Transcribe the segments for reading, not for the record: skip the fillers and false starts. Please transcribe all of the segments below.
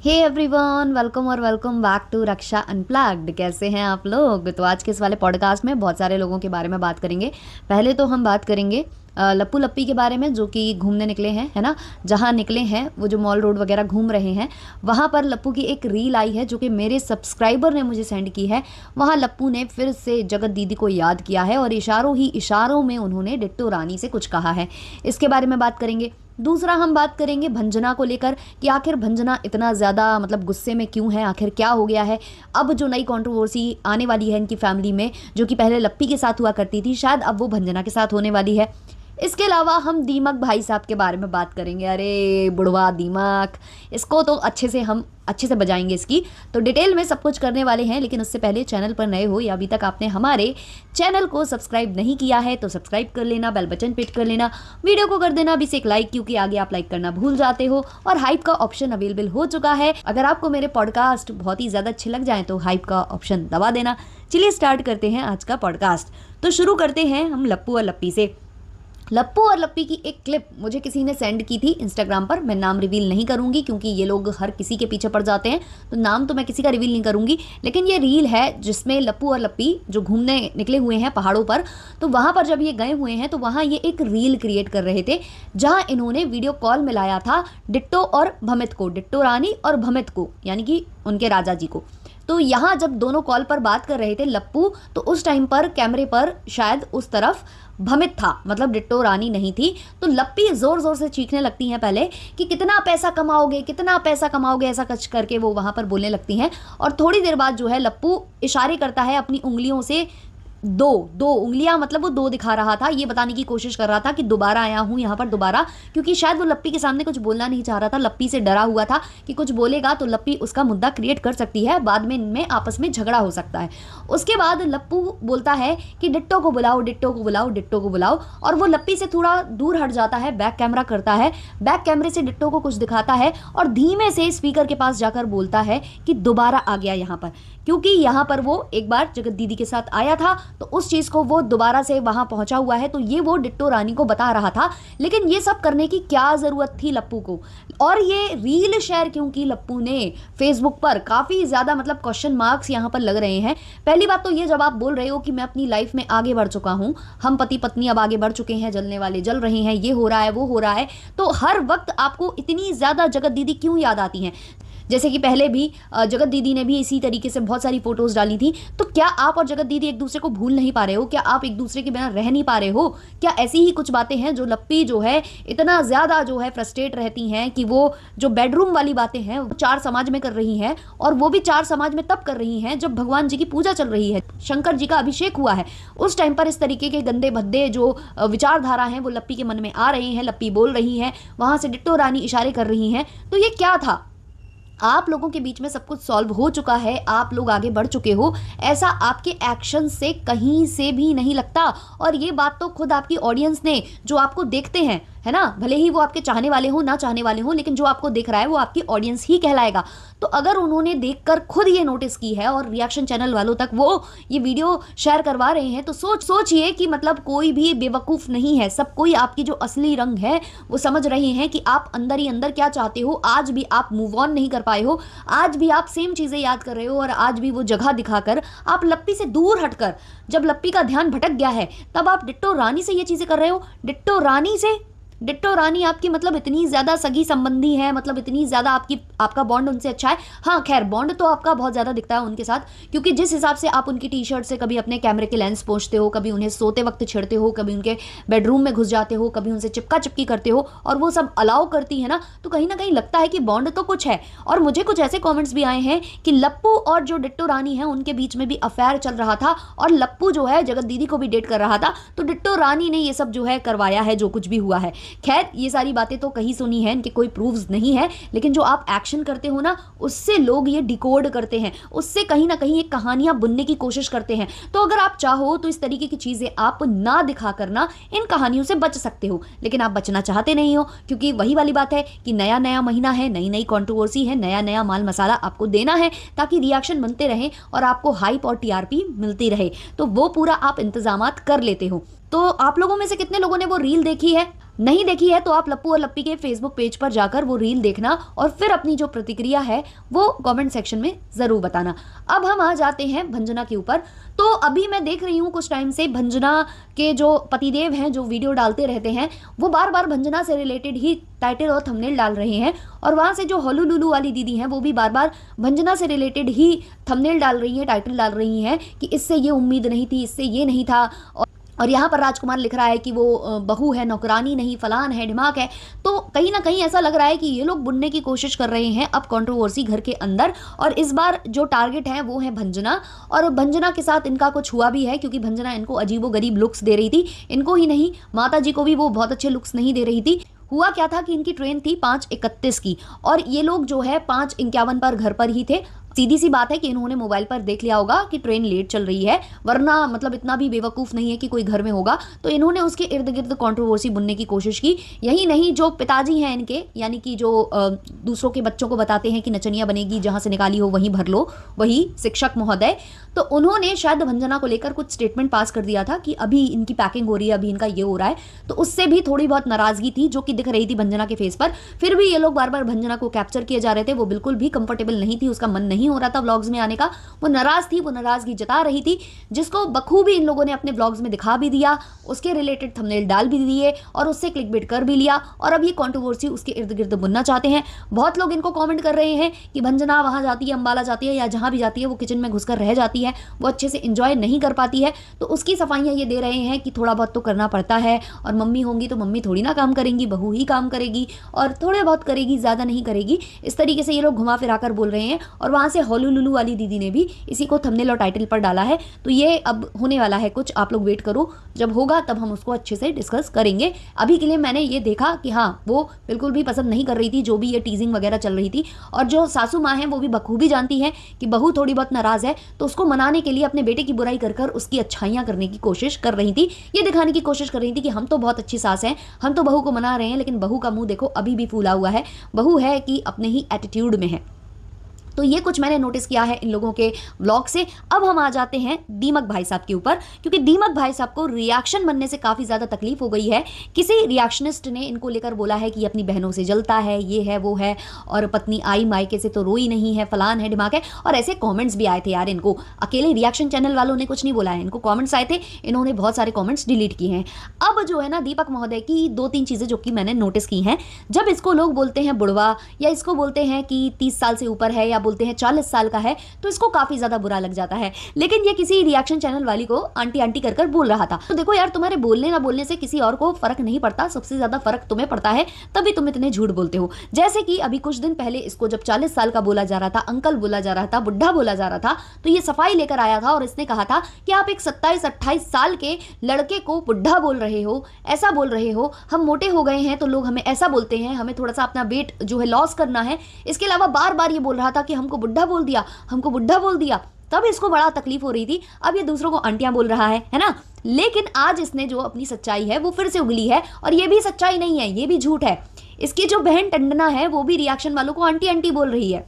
हे everyone, welcome और welcome back to Raksha unplugged. कैसे हैं आप लोग? तो आज के इस वाले पॉडकास्ट में बहुत सारे लोगों के बारे में बात करेंगे। पहले तो हम बात करेंगे लप्पू लप्पी के बारे में, जो कि घूमने निकले हैं, है ना। जहाँ निकले हैं वो जो मॉल रोड वगैरह घूम रहे हैं, वहाँ पर लप्पू की एक रील आई है जो कि मेरे सब्सक्राइबर ने मुझे सेंड की है। वहाँ लप्पू ने फिर से जगत दीदी को याद किया है और इशारों ही इशारों में उन्होंने डिट्टो रानी से कुछ कहा है। इसके बारे में बात करेंगे। दूसरा हम बात करेंगे भंजना को लेकर कि आखिर भंजना इतना ज़्यादा मतलब गुस्से में क्यों है, आखिर क्या हो गया है। अब जो नई कंट्रोवर्सी आने वाली है इनकी फैमिली में, जो कि पहले लप्पी के साथ हुआ करती थी, शायद अब वो भंजना के साथ होने वाली है। इसके अलावा हम दीमक भाई साहब के बारे में बात करेंगे। अरे बुढ़वा दीमक, इसको तो हम अच्छे से बजाएंगे इसकी। तो डिटेल में सब कुछ करने वाले हैं, लेकिन उससे पहले चैनल पर नए हो या अभी तक आपने हमारे चैनल को सब्सक्राइब नहीं किया है तो सब्सक्राइब कर लेना, बेल बटन हिट कर लेना, वीडियो को कर देना अभी से एक लाइक, क्योंकि आगे आप लाइक करना भूल जाते हो। और हाइप का ऑप्शन अवेलेबल हो चुका है। अगर आपको मेरे पॉडकास्ट बहुत ही ज़्यादा अच्छे लग जाएँ तो हाइप का ऑप्शन दबा देना। चलिए स्टार्ट करते हैं आज का पॉडकास्ट। तो शुरू करते हैं हम लप्पू और लप्पी से। लप्पू और लप्पी की एक क्लिप मुझे किसी ने सेंड की थी इंस्टाग्राम पर। मैं नाम रिवील नहीं करूंगी क्योंकि ये लोग हर किसी के पीछे पड़ जाते हैं, तो नाम तो मैं किसी का रिवील नहीं करूंगी। लेकिन ये रील है जिसमें लप्पू और लप्पी जो घूमने निकले हुए हैं पहाड़ों पर, तो वहाँ पर जब ये गए हुए हैं तो वहाँ ये एक रील क्रिएट कर रहे थे, जहाँ इन्होंने वीडियो कॉल मिलाया था डिट्टो और भमित को, डिट्टो रानी और भमित को, यानी कि उनके राजा जी को। तो यहाँ जब दोनों कॉल पर बात कर रहे थे लप्पू, तो उस टाइम पर कैमरे पर शायद उस तरफ भमित था, मतलब डिट्टो रानी नहीं थी। तो लप्पी जोर जोर से चीखने लगती हैं पहले कि कितना पैसा कमाओगे, कितना पैसा कमाओगे, ऐसा कुछ करके वो वहाँ पर बोलने लगती हैं। और थोड़ी देर बाद जो है लप्पू इशारे करता है अपनी उंगलियों से, दो दो उंगलियां, मतलब वो दो दिखा रहा था, ये बताने की कोशिश कर रहा था कि दोबारा आया हूँ यहाँ पर दोबारा, क्योंकि शायद वो लप्पी के सामने कुछ बोलना नहीं चाह रहा था। लप्पी से डरा हुआ था कि कुछ बोलेगा तो लप्पी उसका मुद्दा क्रिएट कर सकती है, बाद में इनमें आपस में झगड़ा हो सकता है। उसके बाद लप्पू बोलता है कि डिट्टो को बुलाओ, डिट्टो को बुलाओ, डिट्टो को बुलाओ। और वो लप्पी से थोड़ा दूर हट जाता है, बैक कैमरा करता है, बैक कैमरे से डिट्टो को कुछ दिखाता है और धीमे से स्पीकर के पास जाकर बोलता है कि दोबारा आ गया यहाँ पर, क्योंकि यहाँ पर वो एक बार जगत दीदी के साथ आया था, तो उस चीज़ को वो दोबारा से वहाँ पहुँचा हुआ है। तो ये वो डिट्टो रानी को बता रहा था। लेकिन ये सब करने की क्या ज़रूरत थी लप्पू को, और ये रील शेयर क्यों की लप्पू ने फेसबुक पर? काफ़ी ज़्यादा मतलब क्वेश्चन मार्क्स यहाँ पर लग रहे हैं। पहली बात तो ये, जब आप बोल रहे हो कि मैं अपनी लाइफ में आगे बढ़ चुका हूँ, हम पति पत्नी अब आगे बढ़ चुके हैं, जलने वाले जल रहे हैं, ये हो रहा है वो हो रहा है, तो हर वक्त आपको इतनी ज़्यादा जगत दीदी क्यों याद आती हैं? जैसे कि पहले भी जगत दीदी ने भी इसी तरीके से बहुत सारी फोटोज डाली थी। तो क्या आप और जगत दीदी एक दूसरे को भूल नहीं पा रहे हो? क्या आप एक दूसरे के बिना रह नहीं पा रहे हो? क्या ऐसी ही कुछ बातें हैं जो लप्पी जो है इतना ज़्यादा जो है फ्रस्ट्रेट रहती हैं कि वो जो बेडरूम वाली बातें हैं वो चार समाज में कर रही हैं, और वो भी चार समाज में तब कर रही हैं जब भगवान जी की पूजा चल रही है, शंकर जी का अभिषेक हुआ है। उस टाइम पर इस तरीके के गंदे भद्दे जो विचारधारा हैं वो लप्पी के मन में आ रही हैं, लप्पी बोल रही हैं, वहाँ से डिट्टो रानी इशारे कर रही हैं। तो ये क्या था? आप लोगों के बीच में सब कुछ सॉल्व हो चुका है, आप लोग आगे बढ़ चुके हो, ऐसा आपके एक्शन से कहीं से भी नहीं लगता। और ये बात तो खुद आपकी ऑडियंस ने, जो आपको देखते हैं, है ना, भले ही वो आपके चाहने वाले हो ना चाहने वाले हो, लेकिन जो आपको देख रहा है वो आपकी ऑडियंस ही कहलाएगा। तो अगर उन्होंने देखकर खुद ये नोटिस की है और रिएक्शन चैनल वालों तक वो ये वीडियो शेयर करवा रहे हैं, तो सोचिए कि मतलब कोई भी बेवकूफ़ नहीं है, सब कोई आपकी जो असली रंग है वो समझ रहे हैं कि आप अंदर ही अंदर क्या चाहते हो। आज भी आप मूव ऑन नहीं कर पाए हो, आज भी आप सेम चीज़ें याद कर रहे हो, और आज भी वो जगह दिखाकर आप लप्पी से दूर हटकर, जब लप्पी का ध्यान भटक गया है तब आप डिट्टो रानी से ये चीज़ें कर रहे हो। डिट्टो रानी से, डिट्टो रानी आपकी मतलब इतनी ज़्यादा सगी संबंधी है, मतलब इतनी ज़्यादा आपका बॉन्ड उनसे अच्छा है। हाँ खैर, बॉन्ड तो आपका बहुत ज़्यादा दिखता है उनके साथ, क्योंकि जिस हिसाब से आप उनकी टी शर्ट से कभी अपने कैमरे के लेंस पोंछते हो, कभी उन्हें सोते वक्त छेड़ते हो, कभी उनके बेडरूम में घुस जाते हो, कभी उनसे चिपका चिपकी करते हो, और वो सब अलाउ करती है ना, तो कहीं ना कहीं लगता है कि बॉन्ड तो कुछ है। और मुझे कुछ ऐसे कॉमेंट्स भी आए हैं कि लप्पू और जो डिट्टो रानी है उनके बीच में भी अफेयर चल रहा था, और लप्पू जो है जगत दीदी को भी डेट कर रहा था, तो डिट्टो रानी ने ये सब जो है करवाया है, जो कुछ भी हुआ है। खैर, ये सारी बातें तो कहीं सुनी है, इनके कोई प्रूफ्स नहीं है, लेकिन जो आप एक्शन करते हो ना, उससे लोग ये डिकोड करते हैं, उससे कहीं ना कहीं एक कहानियां बुनने की कोशिश करते हैं। तो अगर आप चाहो तो इस तरीके की चीजें आप ना दिखा करना इन कहानियों से बच सकते हो, लेकिन आप बचना चाहते नहीं हो, क्योंकि वही वाली बात है कि नया नया महीना है, नई नई कंट्रोवर्सी है, नया नया माल मसाला आपको देना है, ताकि रिएक्शन बनते रहे और आपको हाइप और टीआरपी मिलती रहे। तो वो पूरा आप इंतजामात कर लेते हो। तो आप लोगों में से कितने लोगों ने वो रील देखी है? नहीं देखी है तो आप लप्पू और लप्पी के फेसबुक पेज पर जाकर वो रील देखना और फिर अपनी जो प्रतिक्रिया है वो कमेंट सेक्शन में जरूर बताना। अब हम आ जाते हैं भंजना के ऊपर। तो अभी मैं देख रही हूँ कुछ टाइम से भंजना के जो पतिदेव हैं जो वीडियो डालते रहते हैं वो बार बार भंजना से रिलेटेड ही टाइटल और थंबनेल डाल रहे हैं, और वहाँ से जो हॉलू लुलू वाली दीदी हैं वो भी बार बार भंजना से रिलेटेड ही थंबनेल डाल रही हैं, टाइटल डाल रही हैं कि इससे ये उम्मीद नहीं थी, इससे ये नहीं था। और यहाँ पर राजकुमार लिख रहा है कि वो बहू है, नौकरानी नहीं, फलान है, ढिमाक है। तो कहीं ना कहीं ऐसा लग रहा है कि ये लोग बुनने की कोशिश कर रहे हैं अब कंट्रोवर्सी घर के अंदर, और इस बार जो टारगेट है वो है भंजना। और भंजना के साथ इनका कुछ हुआ भी है क्योंकि भंजना इनको अजीबोगरीब लुक्स दे रही थी, इनको ही नहीं माता जी को भी वो बहुत अच्छे लुक्स नहीं दे रही थी। हुआ क्या था कि इनकी ट्रेन थी 5:31 की और ये लोग जो है 5:51 पर घर पर ही थे। सीधी सी बात है कि इन्होंने मोबाइल पर देख लिया होगा कि ट्रेन लेट चल रही है, वरना मतलब इतना भी बेवकूफ़ नहीं है कि कोई घर में होगा। तो इन्होंने उसके इर्द गिर्द कंट्रोवर्सी बुनने की कोशिश की। यही नहीं, जो पिताजी हैं इनके, यानी कि जो दूसरों के बच्चों को बताते हैं कि नचनिया बनेगी, जहाँ से निकाली हो वहीं भर लो, वही शिक्षक महोदय, तो उन्होंने शायद भंजना को लेकर कुछ स्टेटमेंट पास कर दिया था कि अभी इनकी पैकिंग हो रही है, अभी इनका ये हो रहा है। तो उससे भी थोड़ी बहुत नाराजगी थी जो कि दिख रही थी भंजना के फेस पर। फिर भी ये लोग बार बार भंजना को कैप्चर किए जा रहे थे, वो बिल्कुल भी कंफर्टेबल नहीं थी, उसका मन नहीं हो रहा था व्लॉग्स में आने का, वो नाराज थी, वो नाराजगी जता रही थी, जिसको बखूबी इन लोगों ने अपने व्लॉग्स में दिखा भी दिया, उसके रिलेटेड थंबनेल डाल भी दिए और उससे क्लिकबेट कर भी लिया, और अब ये कंट्रोवर्सी उसके इर्द गिर्द बुनना चाहते हैं। बहुत लोग इनको कमेंट कर रहे हैं कि भंजना वहां जाती है, अंबाला जाती है या जहां भी जाती है वो किचन में घुसकर रह जाती है, वो अच्छे से एंजॉय नहीं कर पाती है। तो उसकी सफाइयां ये दे रहे हैं कि थोड़ा बहुत तो करना पड़ता है, और मम्मी होंगी तो मम्मी थोड़ी ना काम करेंगी, बहू ही काम करेगी और थोड़े बहुत करेगी, ज़्यादा नहीं करेगी। इस तरीके से ये लोग घुमा फिरा कर बोल रहे हैं। और वहाँ से हॉलू लुलू वाली दीदी ने भी इसी को थंबनेल और टाइटल पर डाला है। तो ये अब होने वाला है कुछ, आप लोग वेट करो, जब होगा तब हम उसको अच्छे से डिस्कस करेंगे। अभी के लिए मैंने ये देखा कि हाँ, वो बिल्कुल भी पसंद नहीं कर रही थी जो भी ये टीजिंग वगैरह चल रही थी, और जो सासू माँ हैं वो भी बखूबी जानती हैं कि बहू थोड़ी बहुत नाराज़ है, तो उसको मनाने के लिए अपने बेटे की बुराई कर कर उसकी अच्छाइयाँ करने की कोशिश कर रही थी। ये दिखाने की कोशिश कर रही थी कि हम तो बहुत अच्छी सास हैं, हम तो बहू को मना रहे हैं, लेकिन बहू का मुंह देखो अभी भी फूला हुआ है, बहू है कि अपने ही एटीट्यूड में है। तो ये कुछ मैंने नोटिस किया है इन लोगों के व्लॉग से। अब हम आ जाते हैं दीमक भाई साहब के ऊपर, क्योंकि दीमक भाई साहब को रिएक्शन बनने से काफ़ी ज़्यादा तकलीफ हो गई है। किसी रिएक्शनिस्ट ने इनको लेकर बोला है कि अपनी बहनों से जलता है, ये है वो है, और पत्नी आई मायके से तो रोई नहीं है, फलान है, ढिमाक है, और ऐसे कॉमेंट्स भी आए थे यार इनको। अकेले रिएक्शन चैनल वालों ने कुछ नहीं बोला है, इनको कॉमेंट्स आए थे, इन्होंने बहुत सारे कॉमेंट्स डिलीट किए हैं। अब जो है ना, दीपक महोदय की 2-3 चीज़ें जो कि मैंने नोटिस की हैं, जब इसको लोग बोलते हैं बुढ़वा, या इसको बोलते हैं कि 30 साल से ऊपर है, या बोलते हैं 40 साल का है, तो इसको काफी ज्यादा बुरा लग जाता है। लेकिन ये किसी रिएक्शन चैनल वाली को आंटी आंटी कर कर बोल रहा था। तो देखो यार, तुम्हारे बोलने ना बोलने से किसी और को फर्क नहीं पड़ता, सबसे ज्यादा फर्क तुम्हें पड़ता है, तभी तुम इतने झूठ बोलते हो। जैसे कि अभी कुछ दिन पहले इसको जब 40 साल का बोला जा रहा था, अंकल बोला जा रहा था, बुढ़ा बोला जा रहा था, तो ये सफाई लेकर आया था और इसने कहा था कि आप एक 27-28 साल के लड़के को बुढ़ा बोल रहे हो, ऐसा बोल रहे हो, हम मोटे हो गए हैं तो लोग हमें ऐसा बोलते हैं, हमें थोड़ा सा अपना वेट जो है लॉस करना है। इसके अलावा बार बार ये बोल रहा था कि हमको बुढ़ा बोल दिया, हमको बुढ़ा बोल दिया, तब इसको बड़ा तकलीफ हो रही थी। अब ये दूसरों को आंटियां बोल रहा है ना। लेकिन आज इसने जो अपनी सच्चाई है वो फिर से उगली है, और ये भी सच्चाई नहीं है, ये भी झूठ है। इसकी जो बहन टंडना है वो भी रिएक्शन वालों को आंटी आंटी बोल रही है।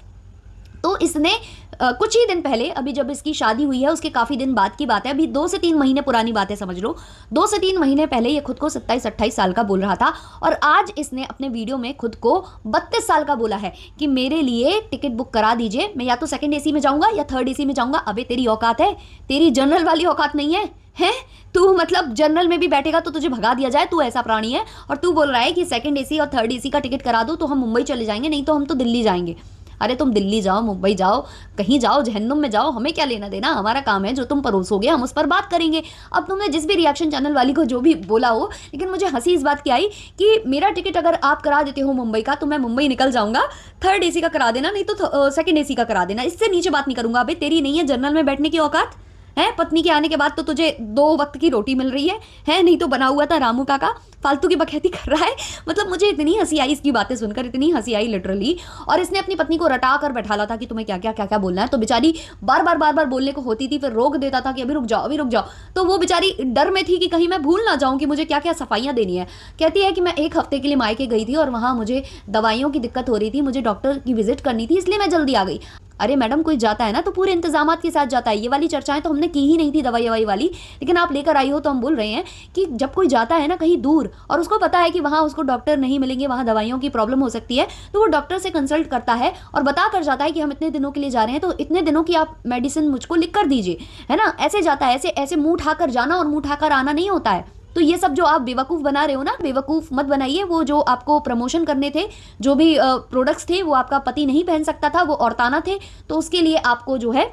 तो इसने कुछ ही दिन पहले, अभी जब इसकी शादी हुई है उसके काफ़ी दिन बाद की बात है, अभी 2 से 3 महीने पुरानी बात है, समझ लो 2 से 3 महीने पहले ये खुद को 27-28 साल का बोल रहा था, और आज इसने अपने वीडियो में खुद को 32 साल का बोला है कि मेरे लिए टिकट बुक करा दीजिए, मैं या तो सेकंड एसी में जाऊंगा या थर्ड एसी में जाऊंगा। अबे तेरी औकात है? तेरी जनरल वाली औकात नहीं है, हैं? तू मतलब जनरल में भी बैठेगा तो तुझे भगा दिया जाए, तू ऐसा प्राणी है, और तू बोल रहा है कि सेकंड एसी और थर्ड एसी का टिकट करा दो तो हम मुंबई चले जाएंगे, नहीं तो हम तो दिल्ली जाएंगे। अरे तुम दिल्ली जाओ, मुंबई जाओ, कहीं जाओ, जहन्नुम में जाओ, हमें क्या लेना देना, हमारा काम है जो तुम परोसोगे हम उस पर बात करेंगे। अब तुमने जिस भी रिएक्शन चैनल वाली को जो भी बोला हो, लेकिन मुझे हंसी इस बात की आई कि मेरा टिकट अगर आप करा देते हो मुंबई का तो मैं मुंबई निकल जाऊंगा, थर्ड एसी का करा देना, नहीं तो सेकंड एसी का करा देना, इससे नीचे बात नहीं करूंगा। अबे तेरी नहीं है जनरल में बैठने की औकात है? पत्नी के आने के बाद तो तुझे 2 वक्त की रोटी मिल रही है? नहीं तो बना हुआ था रामू काका, फालतू की बकैती कर रहा है। मतलब मुझे इतनी हंसी आई इसकी बातें सुनकर, इतनी हंसी आई लिटरली। और इसने अपनी पत्नी को रटा कर बैठाला था कि तुम्हें क्या क्या बोलना है, तो बेचारी बार बार बोलने को होती थी, फिर रोक देता था कि अभी रुक जाओ, अभी रुक जाओ। तो वो बेचारी डर में थी कि कहीं मैं भूल ना जाऊं कि मुझे क्या क्या सफाइयां देनी है। कहती है कि मैं 1 हफ्ते के लिए मायके गई थी और वहां मुझे दवाइयों की दिक्कत हो रही थी, मुझे डॉक्टर की विजिट करनी थी, इसलिए मैं जल्दी आ गई। अरे मैडम, कोई जाता है ना तो पूरे इंतजामात के साथ जाता है। ये वाली चर्चाएं तो हमने की ही नहीं थी दवाई ववाई वाली, लेकिन आप लेकर आई हो तो हम बोल रहे हैं कि जब कोई जाता है ना कहीं दूर और उसको पता है कि वहाँ उसको डॉक्टर नहीं मिलेंगे, वहाँ दवाइयों की प्रॉब्लम हो सकती है, तो वो डॉक्टर से कंसल्ट करता है और बता कर जाता है कि हम इतने दिनों के लिए जा रहे हैं, तो इतने दिनों की आप मेडिसिन मुझको लिख कर दीजिए, है ना। ऐसे जाता है, ऐसे ऐसे मुंह उठाकर जाना और मुंह उठाकर आना नहीं होता है। तो ये सब जो आप बेवकूफ़ बना रहे हो ना, बेवकूफ़ मत बनाइए। वो जो आपको प्रमोशन करने थे, जो भी प्रोडक्ट्स थे, वो आपका पति नहीं पहन सकता था, वो औरताना थे, तो उसके लिए आपको जो है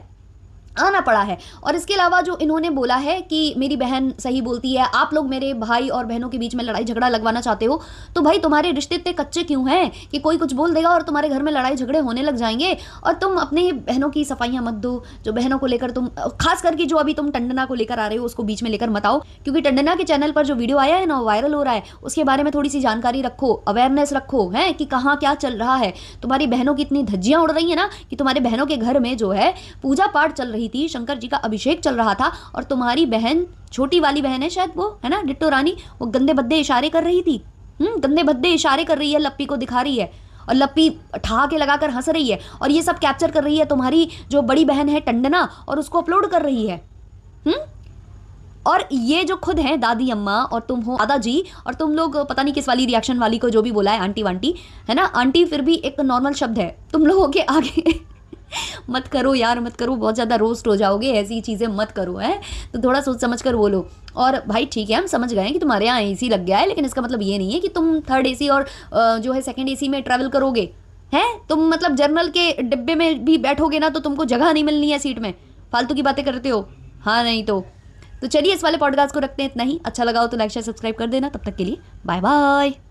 आना पड़ा है। और इसके अलावा जो इन्होंने बोला है कि मेरी बहन सही बोलती है, आप लोग मेरे भाई और बहनों के बीच में लड़ाई झगड़ा लगवाना चाहते हो, तो भाई तुम्हारे रिश्ते इतने कच्चे क्यों हैं कि कोई कुछ बोल देगा और तुम्हारे घर में लड़ाई झगड़े होने लग जाएंगे। और तुम अपने बहनों की सफाइयाँ मत दो, जो बहनों को लेकर तुम, खास करके जो अभी तुम टंडना को लेकर आ रहे हो उसको बीच में लेकर मत आओ, क्योंकि टंडना के चैनल पर जो वीडियो आया है ना, वायरल हो रहा है, उसके बारे में थोड़ी सी जानकारी रखो, अवेयरनेस रखो, है कि कहाँ क्या चल रहा है। तुम्हारी बहनों की इतनी धज्जियां उड़ रही है ना कि तुम्हारे बहनों के घर में जो है पूजा पाठ चल रही थी, शंकर जी का अभिषेक चल रहा था, और तुम्हारी बहन, छोटी वाली बहन है शायद वो, है ना, डिट्टो रानी, वो गंदे भद्दे इशारे कर रही थी। गंदे भद्दे इशारे कर रही है, लप्पी को दिखा रही है, और लप्पी ठहाके लगाकर हंस रही है, और ये सब कैप्चर कर रही है तुम्हारी जो बड़ी बहन है टंडना, और उसको अपलोड कर रही है। और ये जो खुद हैं दादी अम्मा और तुम हो दादाजी, और तुम लोग पता नहीं किस वाली रिएक्शन वाली को जो भी बोला है आंटी वांटी, है ना, आंटी फिर भी एक नॉर्मल शब्द है, तुम लोगों के आगे मत करो यार, मत करो, बहुत ज़्यादा रोस्ट हो जाओगे, ऐसी चीज़ें मत करो, है। तो थोड़ा सोच समझ कर बोलो। और भाई ठीक है, हम समझ गए हैं कि तुम्हारे यहाँ एसी लग गया है, लेकिन इसका मतलब ये नहीं है कि तुम थर्ड एसी और जो है सेकंड एसी में ट्रैवल करोगे, हैं। तुम मतलब जर्नल के डिब्बे में भी बैठोगे ना तो तुमको जगह नहीं मिलनी है सीट में, फालतू की बातें करते हो। हाँ नहीं तो चलिए इस वाले पॉडकास्ट को रखते हैं इतना ही। अच्छा लगा हो तो लाइक शेयर सब्सक्राइब कर देना। तब तक के लिए बाय बाय।